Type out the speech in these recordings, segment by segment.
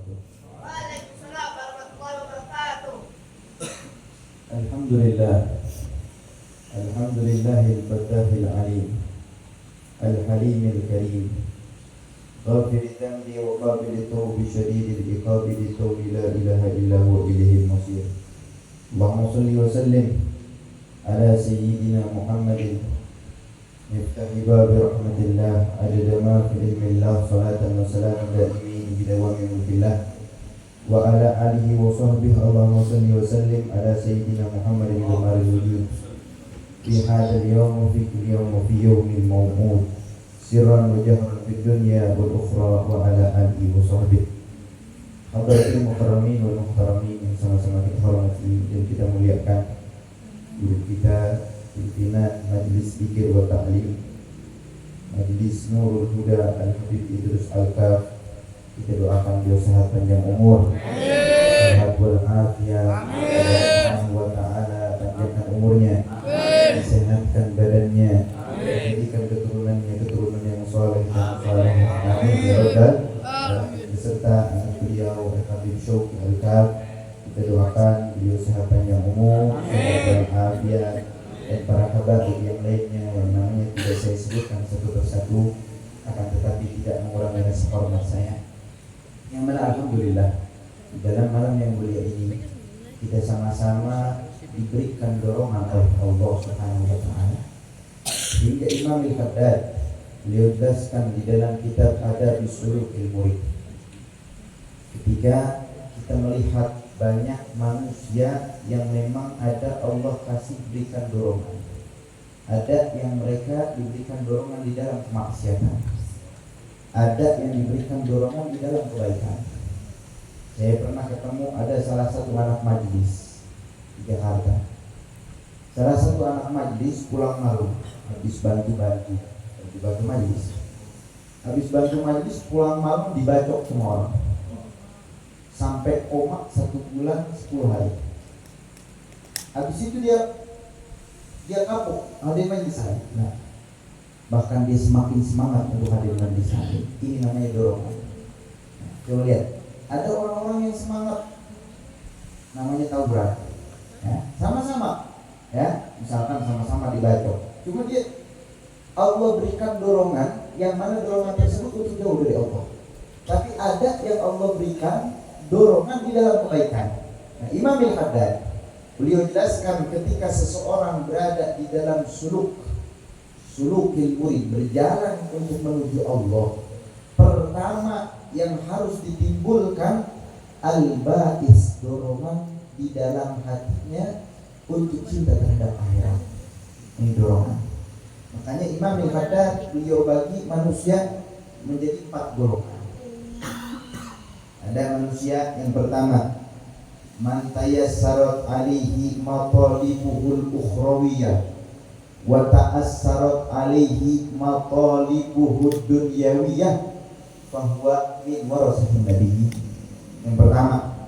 wabarakatuh. Waalaikumsalam warahmatullahi wabarakatuh. Alhamdulillah. Alhamdulillahil fatahil alim, al-halimil karim, ghafiril dhanbi wa qabilit tawbi syadidil iqabi litawbi la ilaha illa huwa ilaihil masir. Allahumma salli wa sallim ala sayyidina Muhammadin miftahi babi rahmatillah adada ma fi ilmillah salatan wa salaman daimin bidawami mulkillah wa ala alihi wa sahbihi. Allahumma salli wa sallim ala sayyidina Muhammadin wa maril wujud fi hadal yawm wa fi kulli yawm wa fi yawmil maw'ud sirran wa jahran fid dunya wal ukhra wa ala alihi wa sahbihi. Hadirin mukarramin wal mukarramin yang sama-sama kita hormati dan kita muliakan guru kita, pimpinan Majelis Zikir wa Ta'lim Majelis Nurul Huda Al-Habib Idrus Al-Kaf. Kita doakan beliau sehat panjang umur, sehat walafiat, Allah wa ta'ala panjangkan umurnya, disehatkan badannya, jadikan keturunan yang soleh dan saleh. Amin ya rabbal alamin. Beserta anak beliau Habib Syauqi Al-Kaf, kita doakan beliau sehat panjang umur, sehat walafiat, dan para habaib yang lainnya yang namanya tidak saya sebutkan satu persatu, akan tetapi tidak mengurangi rasa hormat saya. Yang mana alhamdulillah di dalam malam yang mulia ini kita sama-sama diberikan dorongan oleh Allah Subhanahu wa taala. Hingga Imam Al-Haddad beliau jelaskan di dalam kitab Adabus Sulukil Murid, ketika kita melihat banyak manusia yang memang ada Allah kasih berikan dorongan, ada yang mereka diberikan dorongan di dalam kemaksiatan, ada yang diberikan dorongan di dalam kebaikan. Saya pernah ketemu ada salah satu anak majlis di Jakarta. Salah satu anak majlis pulang malam habis bantu majlis. Habis bantu majlis pulang malam dibacok semua orang. Sampai koma 1 bulan 10 hari. Habis itu dia kapok hadir majlis saya. Nah, bahkan dia semakin semangat untuk hadir majlis saya. Ini namanya dorongan. Nah, coba lihat, ada orang-orang yang semangat, namanya tabrak. Ya, sama-sama, ya, misalkan sama-sama dibacok. Cuma dia Allah berikan dorongan, yang mana dorongan tersebut untuk jauh dari Allah. Tapi ada yang Allah berikan dorongan di dalam kebaikan. Nah, Imam Al-Haddad beliau jelaskan ketika seseorang berada di dalam sulukil murid, berjalan untuk menuju Allah, pertama yang harus ditimbulkan al-ba'is, dorongan di dalam hatinya untuk cinta terhadap akhirat. Ini dorongan. Makanya Imam Al-Haddad beliau bagi manusia menjadi 4 golongan. Ada manusia yang pertama, man tayassarat alaihi matalibuhul ukhrawiyah wa ta'assarat alaihi matalibuhud dunyawiyah fahuwa min warasatin nabi. Yang pertama,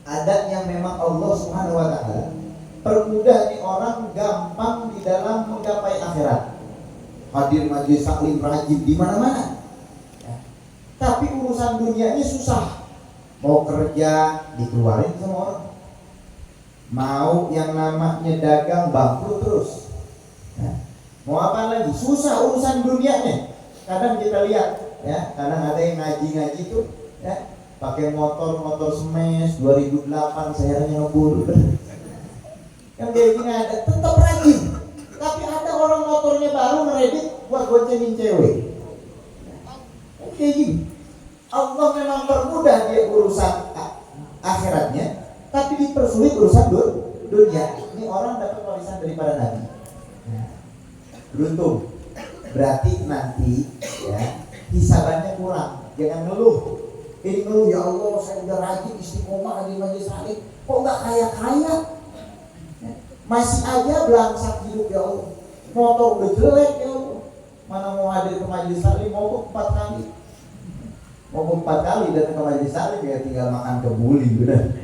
ada yang memang Allah Subhanahu wa taala permudah nih orang gampang di dalam menggapai akhirat. Hadir majelis taklim rajin di mana-mana. Ya. Tapi urusan dunianya susah. Mau kerja dikeluarin sama orang, mau yang namanya dagang bangkrut terus, ya. Mau apa lagi susah urusan dunianya. Kadang kita lihat, ya, kadang ada yang ngaji tuh, ya, pakai motor smash 2008 seheranya ngebul. Yang kayak gini ada, tetap rajin. Tapi ada orang motornya baru ngeredit buat goncengin cewek. Kayak gini. Allah memang permudah dia urusan akhiratnya, tapi dipersulit urusan dunia. Ini orang dapat warisan daripada Nabi. Beruntung. Berarti nanti, ya, hisabannya kurang. Jangan ngeluh. Ini ngeluh, ya Allah saya udah rajin istiqomah di majelis taklim, kok nggak kaya-kaya? Masih aja belangsak hidup, ya Allah. Motor udah jelek, ya Allah. Mana mau hadir ke majelis taklim, mau 4 kali. Mau 4 kali datang ke majelis taklim ya tinggal makan kebuli udah.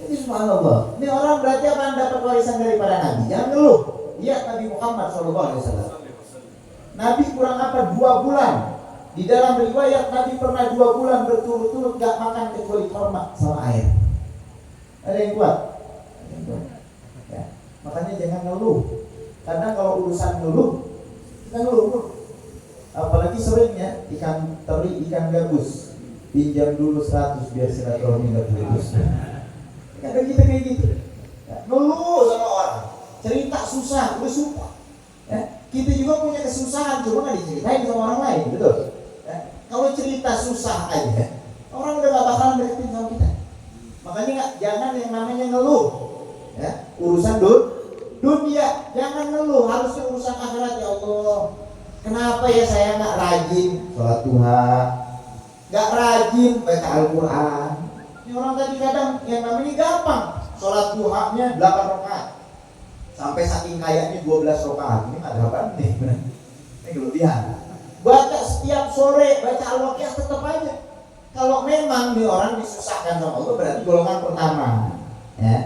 Ini subhanallah. Ini orang berarti akan dapat warisan daripada Nabi. Jangan ngeluh. Lihat Nabi Muhammad SAW. Nabi kurang apa 2 bulan Di dalam riwayat Nabi pernah 2 bulan berturut-turut gak makan kecuali kurma sama air. Ada yang kuat? Ada yang kuat. Ya. Makanya jangan ngeluh. Karena kalau urusan ngeluh, kita ngeluh. Apalagi seringnya ikan teri, ikan gabus. Pinjam dulu 100 biar silaturahmi gak putus. Kadang kita kayak gitu. Ya. Ngeluh sama orang. Cerita susah, udah sumpah. Ya. Kita juga punya kesusahan, cuma gak diceritain sama orang lain, betul? Ya. Kalau cerita susah aja, orang udah gak bakalan deketin sama kita. Makanya jangan yang namanya ngeluh. Ya. Urusan dunia, jangan ngeluh. Harusnya urusan akhirat. Ya Allah, kenapa ya saya gak rajin sholat duha, gak rajin baca Al-Quran. Ini orang tadi kadang yang namanya gampang, sholat duhanya 8 rakaat. Sampai saking kayaknya 12 rakaat. Ini ada apa nih? Ini kelebihan. Baca setiap sore, baca Al-Waqiah tetap aja. Kalau memang nih orang disusahkan sama Allah, berarti golongan pertama, ya,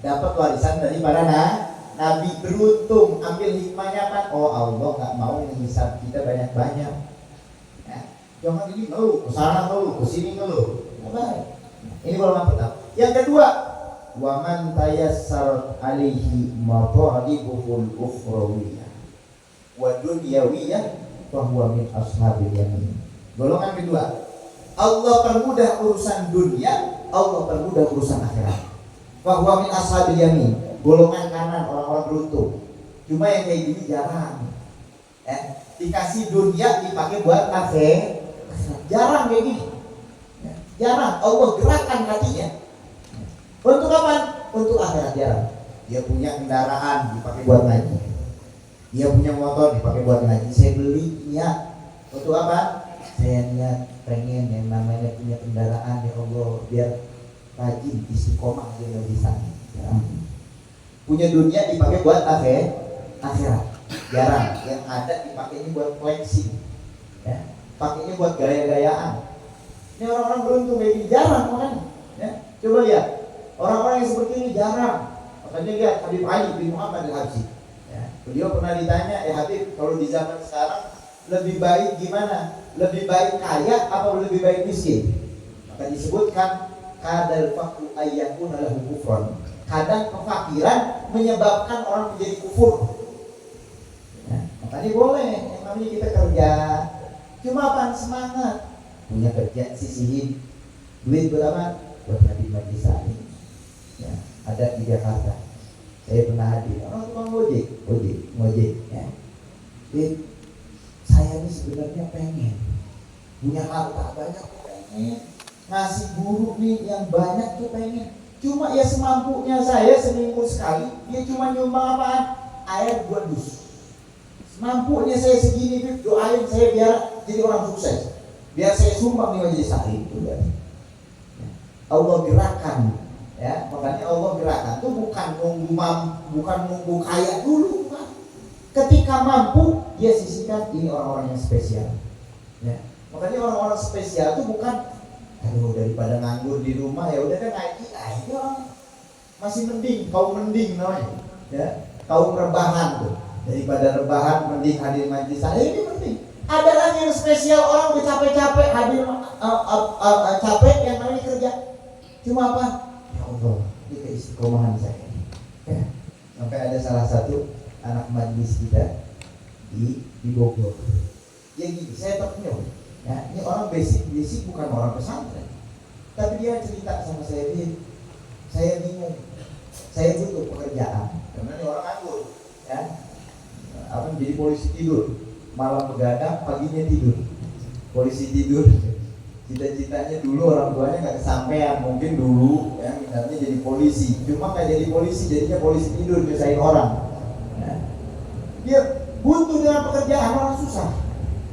dapat warisan dari para nabi. Beruntung. Ambil hikmahnya apa? Oh, Allah nggak mau menghisab kita banyak-banyak. Ya. Jangan ini ngeluh, kesana ngeluh, kesini ngeluh. Baik. Ini golongan pertama. Yang kedua, waman tayassar alaihi matalibuhul ukhrawiyah wa dunyawiyah fahuwa min ashabil yamin. Golongan kedua, Allah permudah urusan dunia, Allah permudah urusan akhirat. Fahuwa min ashabil yamin. Golongan kanan, orang-orang beruntung. Cuma yang kayak gini jarang. Dikasih dunia dipakai buat akhirat. Jarang kayak gini. Jarang. Allah gerakan hatinya. Untuk apa? Untuk akhirat jarang. Dia punya kendaraan dipakai buat ngaji. Dia punya motor dipakai buat ngaji. Saya beli niat. Untuk apa? Saya niat pengen yang namanya punya kendaraan ya Allah biar rajin istiqomah dia nggak bisa. Ya. Punya dunia dipakai buat akhirat. Jarang. Yang ada dipakainya buat koleksi. Ya. Pakainya buat gaya-gayaan. Ini orang-orang beruntung kayak gini jarang makanya. Ya. Coba lihat. Orang-orang yang seperti ini jarang. Makanya lihat Habib Ali bin Muhammad al-Habsyi. Ya. Beliau pernah ditanya, Habib, kalau di zaman sekarang lebih baik gimana? Lebih baik kaya apa lebih baik miskin? Maka disebutkan kadal faqru ayyakuna lahu kufran. Kadang kefakiran menyebabkan orang menjadi kufur. Ya. Makanya boleh yang namanya kita kerja. Cuma apa? Semangat. Punya kerja sisihin duit berapa? Buat Habib Majlis ini. Ya, ada di Jakarta. Saya pernah hadir. Orang tukang ngojek, ya. Saya ini sebenarnya pengen punya harta banyak, pengen ngasih guru nih yang banyak tuh pengen. Cuma ya semampunya saya seminggu sekali, dia cuma nyumbang apaan? Air 2 dus. Semampunya saya segini, doain saya biar jadi orang sukses. Biar saya sumbang di majelis taklim itu ya. Allah gerakan. Ya, makanya Allah gerakan itu bukan nunggu kaya dulu, bukan. Ketika mampu dia sisihkan, ini orang-orang yang spesial. Ya, makanya orang-orang spesial itu bukan, aduh daripada nganggur di rumah ya udah kan ngaji aja. Masih mending, kaum mending namanya. Ya, kaum rebahan tuh. Daripada rebahan mending hadir majelis. Ini penting. Ada lagi yang spesial, orang udah capek-capek hadir capek yang namanya kerja. Cuma apa? Allah, ini keistiqomahan saya. Ya. Sampai ada salah satu anak majlis kita di Bogor. Ya gini, saya terpenyum. Ya, ini orang basic bukan orang pesantren. Tapi dia cerita sama saya, saya bingung. Saya butuh pekerjaan. Karena ini orang nganggur. Ya. Apa menjadi polisi tidur, malam begadang, paginya tidur. Polisi tidur. Cita-citanya dulu orang tuanya nggak kesampaian, mungkin dulu ya minatnya jadi polisi, cuma nggak jadi polisi, jadinya polisi tidur nyusahin orang. Ya. Dia buntu dengan pekerjaan, orang susah.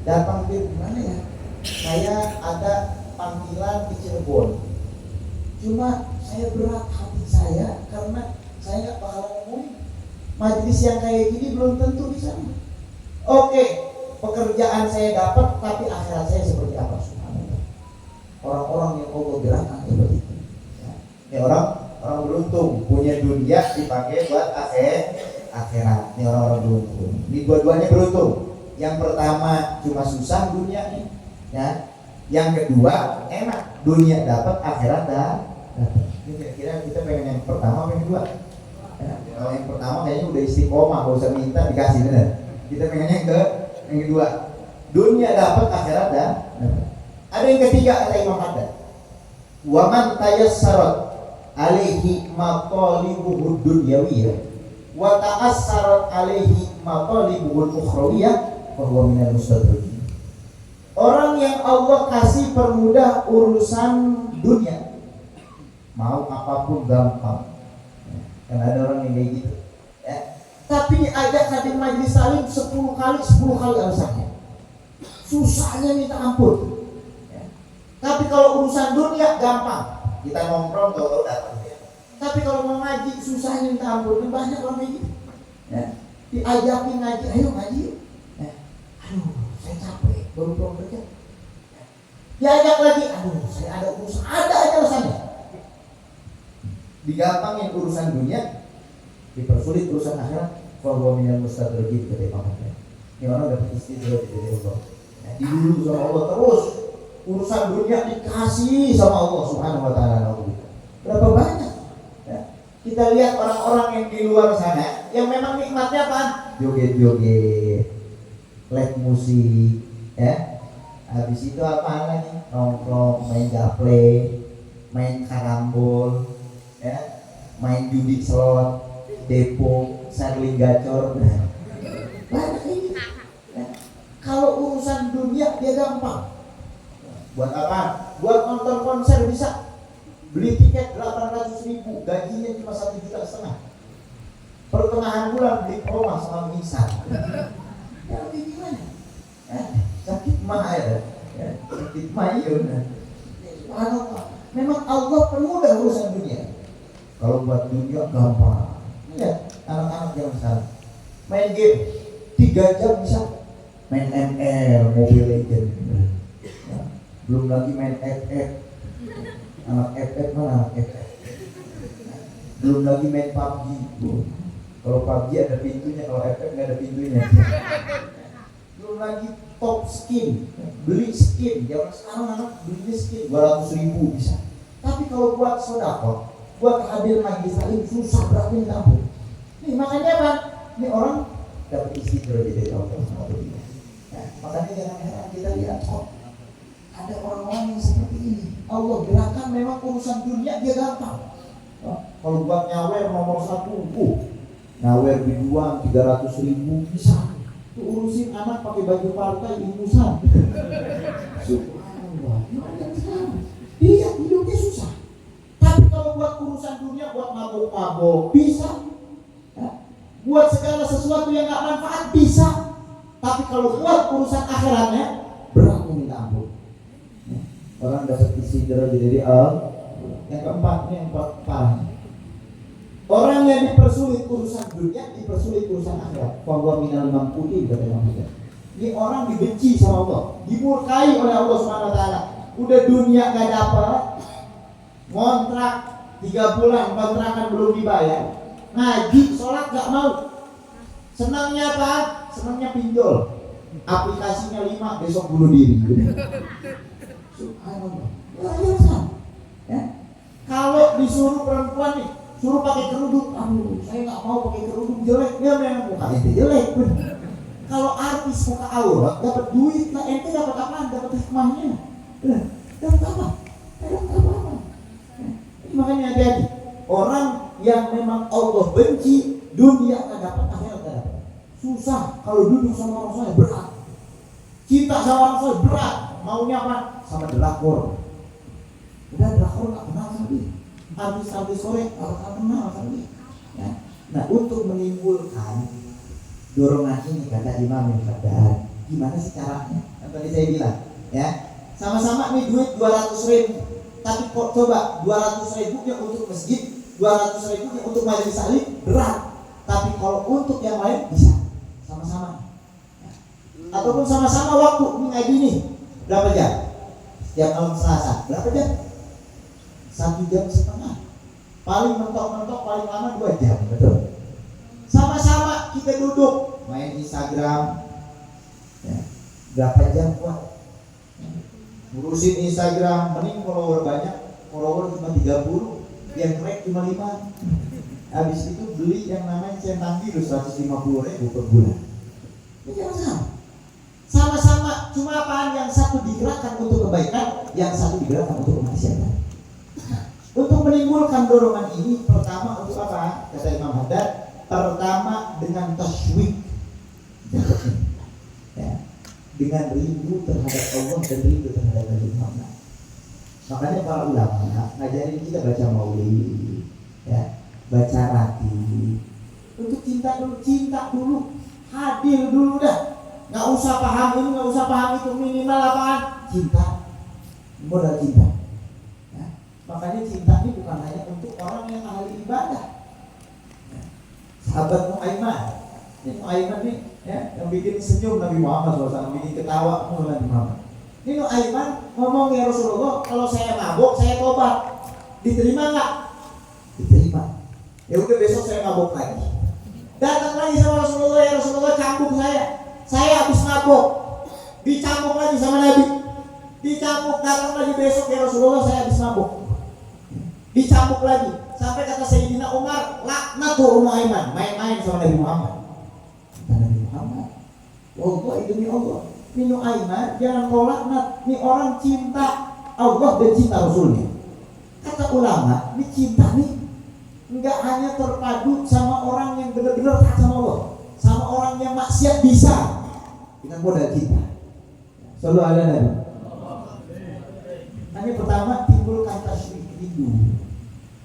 Datang dia gimana ya? Saya ada panggilan di Cirebon, cuma saya berat hati saya karena saya nggak bakal ngomongin majelis yang kayak gini belum tentu di sana. Oke, pekerjaan saya dapat, tapi akhirat saya seperti apa? Orang-orang yang Allah gerakan seperti itu. Ya. Ini orang beruntung punya dunia dipakai buat akhirat. Ini orang beruntung. Ini dua-duanya beruntung. Yang pertama cuma susah dunianya. Yang kedua enak, dunia dapat, akhirat dapat. Ini kira-kira kita pengen yang pertama apa yang kedua? Kalau yang pertama kayaknya udah istiqomah, gak usah minta dikasih, bener. Kita pengen yang kedua, dunia dapat, akhirat dapat. Ada yang ketiga, kata Imam Haddad, wa man tayassarat alaihi matalibuhu dunyawiyah wa ta'assarat alaihi matalibuhu ukhrawiyah fa huwa minal mustadrojin. Orang yang Allah kasih permudah urusan dunia, mau apapun gampang. Kan ada orang yang kayak gitu ya. Tapi diajak hadir majelis salim 10 kali alasannya, susahnya minta ampun ya. Tapi kalau urusan dunia gampang, kita nongkrong tahu datang ya. Tapi kalau mau ngaji susahnya minta ampun. Banyak orang kayak gitu ya. Diajakin ngaji, ayo ngaji ya. Aduh saya capek baru pulang kerja ya. Diajak lagi, aduh saya ada urusan, ada aja alasannya. Digampangin urusan dunia, dipersulit urusan akhirat. Bahwa minal mustadrojin, kata Imam Haddad. Ini orang dapat istidraj dari Allah. Nah, didulu sama Allah terus. Urusan dunia dikasih sama Allah Subhanahu wa taala. Berapa banyak? Ya. Kita lihat orang-orang yang di luar sana yang memang nikmatnya apa? Joget-joget, live musik, ya. Habis itu apa lagi? Nongkrong, main gaple, main karambol, ya, main judi slot, depo, sarling gacor. Banyak ini. Ya. Kalau urusan dunia dia gampang. Buat apa? Buat nonton konser bisa. Beli tiket 800.000, gajinya cuma 1,5 juta. Pertengahan bulan beli rumah sama misal. Ya gimana? Sakit mah ya. Sakit mah ya. Subhanallah. Memang Allah permudah urusan dunia. Kalau buat dunia gampang. Lihat anak-anak zaman sekarang main game 3 jam bisa. Main ML, Mobile Legends ya. Belum lagi main FF. Anak FF mana anak FF. Belum lagi main PUBG. Kalau PUBG ada pintunya, kalau FF nggak ada pintunya. Belum lagi top skin, beli skin. Zaman sekarang anak beli skin 200.000 bisa. Tapi kalau buat sedekah, buat hadir majelis salim susah, berapa minta ampun. Nih makanya apa? Ini orang dapat istidraj dari Allah sama Allah. Nah, makanya jangan heran kita lihat kok ada orang-orang yang seperti ini. Allah gerakan memang urusan dunia dia gampang. Kalau buat nyawer nomor 1, nyawer biduan 300.000 bisa. Tuh urusin anak pakai baju partai ingusan. Subhanallah. Iya hidupnya susah. Tapi kalau buat urusan dunia, buat mabuk-mabuk bisa. Buat segala sesuatu yang gak manfaat bisa. Tapi kalau buat urusan akhiratnya berat minta ampun. Orang dapat istidraj dari Allah. Yang keempat, ini yang parah. Orang yang dipersulit urusan dunia, dipersulit urusan akhirat. Bahwa minal mamputi, kata Imam Haddad. Ini orang dibenci sama Allah, dimurkai oleh Allah Subhanahu wa taala. Udah dunia gak dapat, kontrak 3 bulan kontrakan belum dibayar, ngaji, sholat gak mau. Senangnya apa? Senangnya pinjol. Aplikasinya 5, besok bunuh diri. Subhanallah. Ya. Kalau disuruh perempuan nih, suruh pakai kerudung, aduh, saya nggak mau pakai kerudung jelek, dia memang muka ente jelek. Kalau artis muka aurat, dapat duit, nah ente dapat apaan? Dapat hikmahnya. Dapat apa? Dapat apa? Makanya hati-hati. Orang yang memang Allah benci, dunia nggak dapat, akhirat nggak dapat. Susah. Kalau duduk sama orang soleh berat. Cinta sama orang soleh berat. Maunya apa? Sama drakor. Udah drakor nggak kenal sama dia. Artis-artis sore nggak kenal sama dia. Ya. Nah untuk menimbulkan dorongan ini kata Imam Haddad, gimana sih caranya? Yang tadi saya bilang, ya sama-sama nih duit 200.000, tapi kok coba 200.000-nya untuk masjid, 200.000-nya untuk majelis salim berat. Tapi kalau untuk yang lain bisa sama-sama. Ya. Ataupun sama-sama waktu ini ngaji nih berapa jam? Setiap malam Selasa berapa jam? 1,5 jam. Paling mentok-mentok paling lama 2 jam, betul. Sama-sama kita duduk main Instagram, ya. Berapa jam kuat? ngurusin Instagram, mending follower banyak, follower cuma 30, yang like cuma 5. Habis itu beli yang namanya centang biru 150.000 per bulan. Ini jangan sama-sama, cuma apaan, yang satu digerakkan untuk kebaikan, yang satu digerakkan untuk kemaksiatan. Untuk menimbulkan dorongan ini, pertama untuk apa? Kata Imam Haddad, pertama dengan tasywiq, ya, dengan rindu terhadap Allah dan rindu terhadap Nabi Muhammad. Makanya para ulama ngajarin kita baca maulid, ya, baca ratib. Untuk cinta dulu, hadir dulu dah. Nggak usah paham ini, nggak usah paham itu, minimal apaan? Cinta, modal cinta. Ya. Makanya cinta ini bukan hanya untuk orang yang ahli ibadah. Ya. Sahabat Nu'aiman, ini Nu'aiman nih, ya, yang bikin senyum Nabi Muhammad SAW, bikin ketawa Nabi Muhammad. Ini Nu'aiman ngomong, ya Rasulullah, kalau saya mabuk, saya tobat, diterima nggak? Diterima. Ya udah, besok saya mabuk lagi. Datang lagi sama Rasulullah, ya Rasulullah, cambuk saya habis mabuk. Dicambuk lagi sama Nabi. Dicambuk, datang lagi besok, ya Rasulullah, saya habis mabuk. Dicambuk lagi. Sampai kata Sayyidina Umar, laknat tuh Nu'aiman, main-main sama Nabi Muhammad. Kata Nabi Muhammad, wallah demi Allah, ini Nu'aiman jangan kau laknat. Ini orang cinta Allah dan cinta Rasulnya. Kata ulama, ini cinta nih enggak hanya terpadu sama orang yang benar-benar taat sama Allah, sama orang yang maksiat bisa dengan modal cinta. Selalu ada Nabi. Nah, yang pertama timbulkan tasywiq, rindu.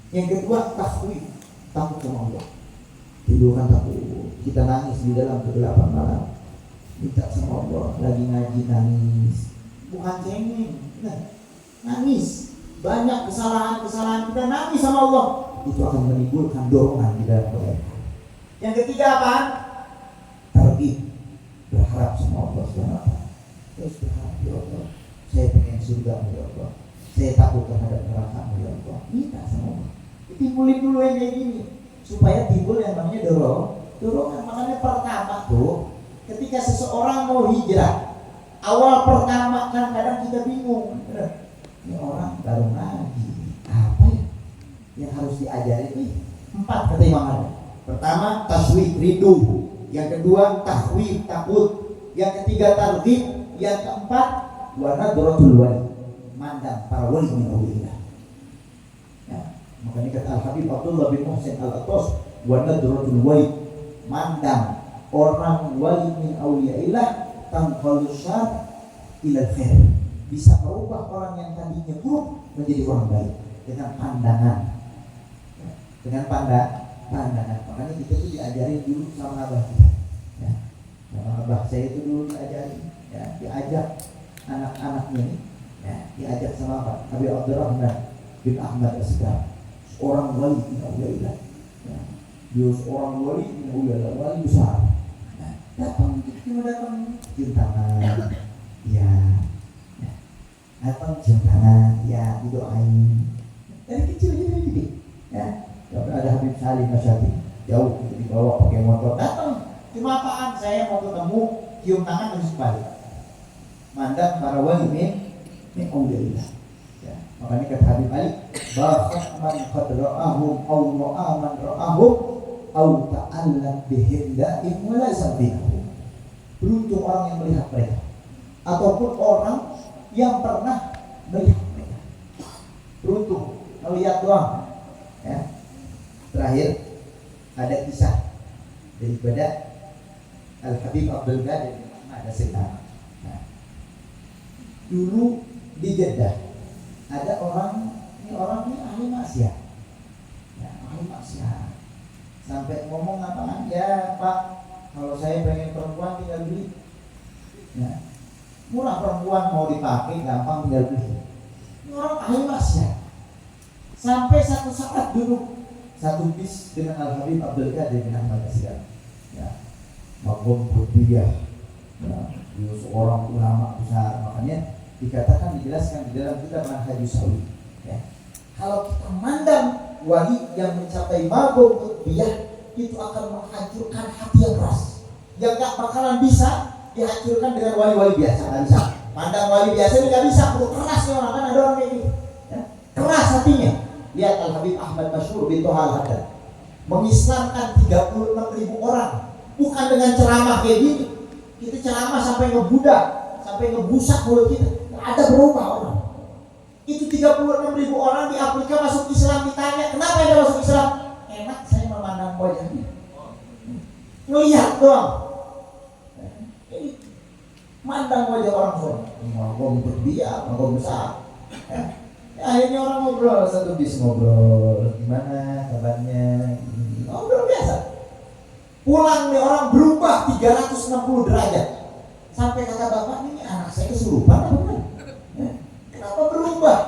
Yang kedua takhwif, takut sama Allah. Timbulkan takut. Kita nangis di dalam kegelapan malam, minta sama Allah, lagi ngaji nangis, bukan cengeng, nangis. Banyak kesalahan-kesalahan kita, nangis sama Allah, itu akan menimbulkan dorongan di dalam kebaikan. Yang ketiga apa? Targhib, berharap sama Allah SWT. Terus berharap, ya Allah, saya pengen surga, ya Allah, saya takut terhadap neraka, ya Allah. Minta sama Allah. Timbulin dulu yang kayak gini, supaya timbul yang namanya dorongan. Makanya pertama tuh, ketika seseorang mau hijrah, awal pertama kan kadang kita bingung, ini orang baru ngaji, apa ya yang harus diajari nih? 4 kata Imam Haddad. Pertama tasywiq, rindu. Yang kedua takhwif, takut. Yang ketiga targhib. Yang keempat wa nadratul wali, mandang para wali min auliya. Ya, makanya kata Al-Habib Abdullah bin Muhsin Al-Attas, wa nadratul wali, mandang orang wali min auliyaillah tanqalu syar ila khair, bisa merubah orang yang tadinya buruk menjadi orang baik dengan pandangan. Dengan pandangan. Makanya kita tuh diajarin dulu sama abah kita, ya. Sama abah saya itu dulu diajarin, ya, diajak anak-anaknya ini, ya, diajak sama apa? Habib Abdurrahman bin Ahmad As-Segaf, seorang wali min auliyaillah, ya. Dia seorang wali min auliyaillah, wali besar. Nah, datang cium tangan, ya, datang cium tangan, ya, didoain. Dari kecil jadi gede, ya. Ada Habib Salim Masyati, jauh dibawa pakai motor, datang. Cuma apaan? Saya mau ketemu, cium tangan harus balik. Mandang para wali min auliyaillah. Ya, makanya kata Habib Ali, bahkan man qad ra'ahum aw ra'a man ra'ahum aw ta'allam bihim da'im wa la sabihum. Beruntung orang yang melihat mereka, ataupun orang yang pernah melihat mereka. Beruntung melihat doang, ya. Terakhir ada kisah daripada Al-Habib Abdul Qadir bin Ahmad As-Segaf. Nah, dulu di Jeddah ada orang ini ahli maksiat, ya, ahli maksiat. Sampai ngomong apaan? Ya Pak, kalau saya pengen perempuan tinggal beli, ya, murah, perempuan mau dipakai gampang tinggal beli. Ini orang ahli maksiat. Sampai satu saat duduk satu bis dengan Al-Habib Abdul Qadir bin Ahmad As-Segaf, ya, makom kutubiyah, ya, dia seorang ulama besar. Makanya dikatakan, dijelaskan di dalam kitab Manhajus Sawi, ya, kalau kita mandang wali yang mencapai makom kutubiyah, itu akan menghancurkan hati yang keras, yang gak bakalan bisa dihancurkan dengan wali-wali biasa, nggak bisa. Mandang wali biasa nggak bisa, perlu keras nih orang, kan ada orang kayak gitu. Ya. Keras hatinya. Lihat Al Habib Ahmad Masyhur bin Toha Al-Haddad mengislamkan 36.000 orang, bukan dengan ceramah kayak gini. Kita ceramah sampai ngebudak, sampai ngebusak mulut kita, nggak ada berubah orang. Itu 36.000 orang di Afrika masuk Islam, ditanya kenapa dia masuk Islam? Enak saya memandang wajahnya, ngelihat doang. Mandang wajah orang tua, magom berbiak, magom besar. Akhirnya orang ngobrol, satu bis ngobrol, gimana kabarnya, ngobrol biasa. Pulang nih orang berubah 360 derajat. Sampai kata bapak, ini anak saya kesurupan apa bukan? Kenapa berubah?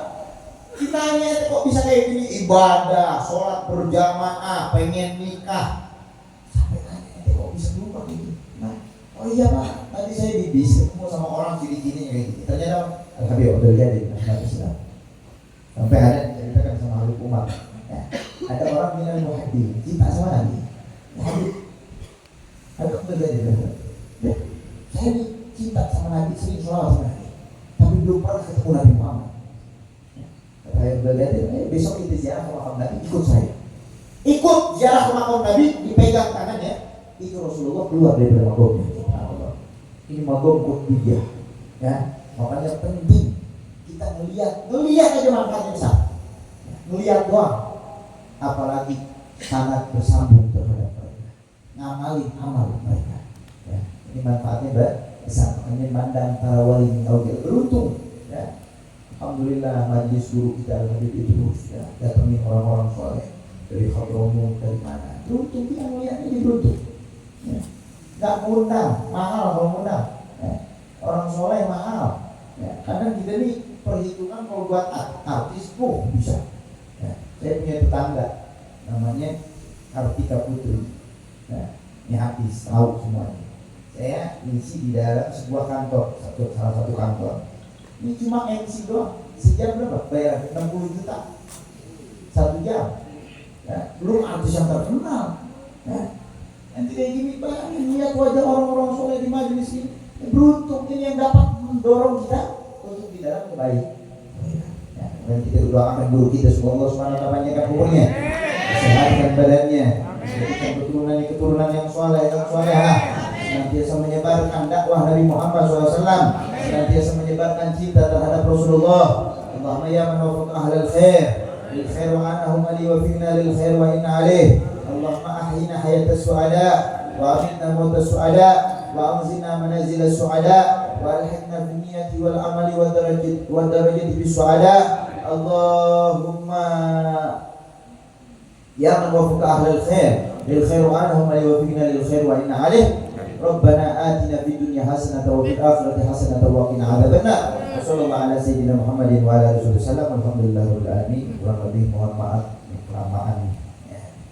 Ditanya kok bisa kayak gini, ibadah, sholat berjamaah, pengen nikah. Sampai tanya kok bisa berubah kayak gini. Nah, oh iya pak, tadi saya di bis ketemu sama orang ciri-cirinya kayak gitu. Ternyata Al-Habib udah jadi Islam. Sampai ada diceritakan sama Habib Umar. Ya, ada orang bilang muhadi, cinta sama Nabi. Habib, ada kebedaan. Ya, saya ini cinta sama Nabi, sering sholawat sama Nabi, tapi belum pernah ketemu Nabi Muhammad. Saya belajar, besok kita ziarah ke makam Nabi, ikut saya. Ikut ziarah ke makam Nabi, dipegang tangannya. Itu Rasulullah keluar dari makomnya. Ini makom kutubiyah, ya, makanya penting kita ngelihat aja manfaatnya besar. Ngelihat doang, apalagi sangat bersambung terhadap mereka, ngamalin amal mereka. Ya, ini manfaatnya besar. Makanya mandang para wali aulia beruntung. Ya, alhamdulillah majlis guru kita Al-Habib itu terus ya, datangin orang-orang soleh dari Hadramut, dari mana. Beruntung kita ngelihatnya, jadi beruntung. Ya. Nggak ngundang, mahal kalau ngundang. Ya. Orang soleh mahal. Ya. Kadang kita nih perhitungan kalau buat artis, bisa. Ya. Saya punya tetangga, namanya Kartika Putri. Ya. Ini artis, tahu semuanya. Saya ngisi di dalam sebuah kantor, salah satu kantor. Ini cuma MC doang. Sejam berapa? Bayar 60 juta 1 jam. Ya. Belum artis yang terkenal. Ya. Nanti kayak gini, bayangin lihat wajah orang-orang soleh di majelis ini. Beruntung ini yang dapat mendorong kita untuk di dalam kebaikan. Ya, dan kita doakan guru kita, semoga Allah SWT panjangkan umurnya, sehatkan badannya, jadikan keturunan yang soleh, senantiasa menyebarkan dakwah Nabi Muhammad SAW, senantiasa menyebarkan cinta terhadap Rasulullah. Allahumma ya man wafaqa ahlal khair lil khair wa anahum ali wa fi'na lil khair wa inna alaih. Allahumma ahyina hayatas su'ada wa amitna mautas su'ada wa anzilna manazil su'ada wa alhiqna bin niyati wal amali wa darajati bis su'ada. Allahumma ya man wafaqa ahlal khair lil khair wa anahum ali wa fi'na lil khair wa inna alaih. Rabbana atina fid dunya hasanatan wa fil akhirati hasanatan wa qina adzabannar. Wassallallahu ala sayyidina Muhammadin wa ala alihi wasallam. Alhamdulillahirabbil alamin. Kurang lebih mohon maaf kelamaan.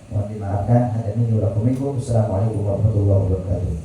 Mohon dimaafkan. Assalamualaikum warahmatullahi wabarakatuh.